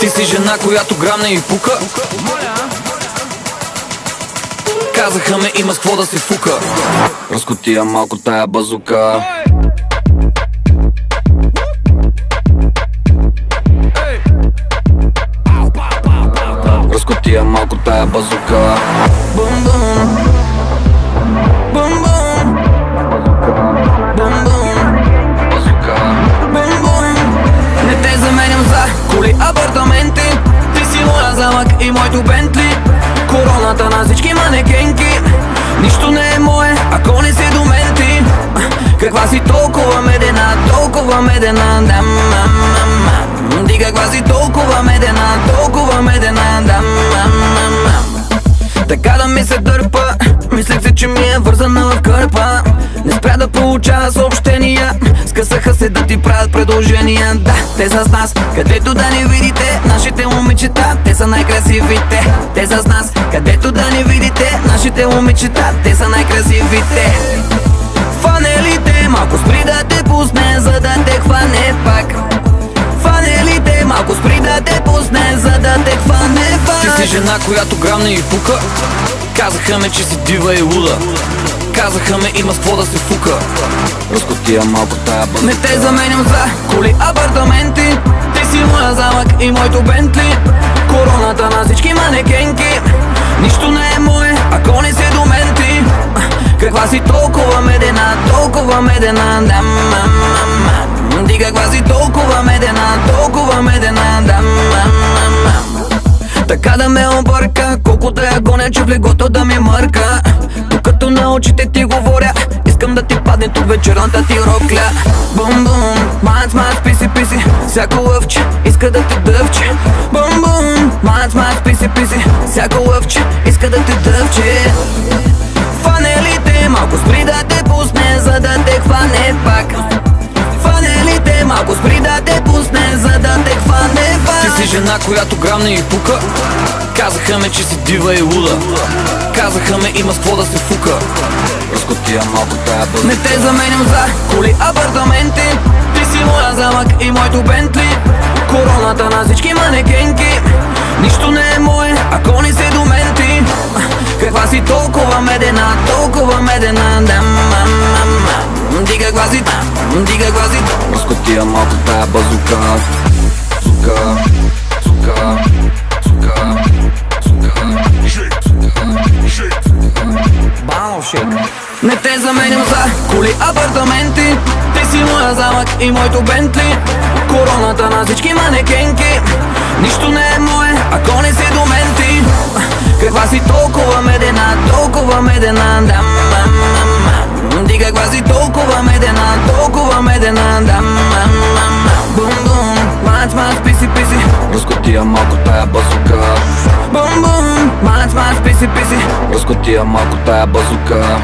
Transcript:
Ти си жена, която грам не и пука. Казаха ме, има с какво да се фука. Разкотия малко тая базука. Разкотия малко тая базука. Бум бум, бум бум, бум бум, базука. Бум бум. Не те заменям за коли, апартаменти. Ти си моя замък и моето Бентли. Короната на всички манекенки. Нищо не е мое, ако не си до мен ти. Каква си толкова медена, толкова медена, да, ти каква си толкова медена, толкова медена, да, така да ми се дърпа. Мислех се, че ми е вързана в кърпа. Не спря да получава съобщения. Скъсаха се да ти правят предложения. Да, те са с нас, където да ни видите. Нашите момичета, те са най-красивите. Те са с нас, където да ни видите. Нашите момичета, те са най-красивите. Фанелите, малко спри да те пусне, за да те хване пак. Фанелите, малко спри да те пусне, за да те хване пак. Ти си жена, която грам не и пука. Казаха ме, че си дива и луда. Казаха ме, има с какво да се фука. Разкотия малко тая бъда. Не те заменям за коли, апартаменти. Ти си моя замък и моето Бентли. Короната на всички манекенки. Нищо не е мое, ако не си до мен ти. Каква си толкова медена, толкова медена, да, ти каква си толкова медена, толкова медена, да, така да ме обърка, колкото я гоня, че в легото да ми мърка. Докато на очите ти говоря, искам да ти падне тук вечерната ти рокля. Бум бум, мац мац, писи писи, всяко лъвче иска да те дъвче. Бум бум, мац мац, писи писи, всяко лъвче иска да те дъвче. Фанелите, малко спри да те пусне, за да те хване пак. Фанелите, малко спри да те пусне, за да те хване пак. Ти си жена, която грам не и пука. Казаха ме, че си дива и луда. Казаха ме, има с какво да се фука. Разкотия малко тая бъда. Не те заменям за коли, апартаменти. Ти си моя замък и моето Бентли. Короната на всички манекенки. Нищо не е мое, ако не си до мен ти. Каква си толкова медена, толкова медена, да, ти каква си, ти каква си. Разкотия малко тая базука. Сука, сука, сука, сука, банов шейк. Не те заменям за коли, апартаменти. Ти си моя замък и моето Бентли. Короната на всички манекенки. Нищо не е мое, ако не си до мен ти. Каква си толкова медена, толкова медена, да, ти каква си толкова медена, толкова медена, да, бум бум, мац мац, писи писи, разкотия малко тая базука. Бум бум, мац мац, писи писи, разкотия малко тая базука.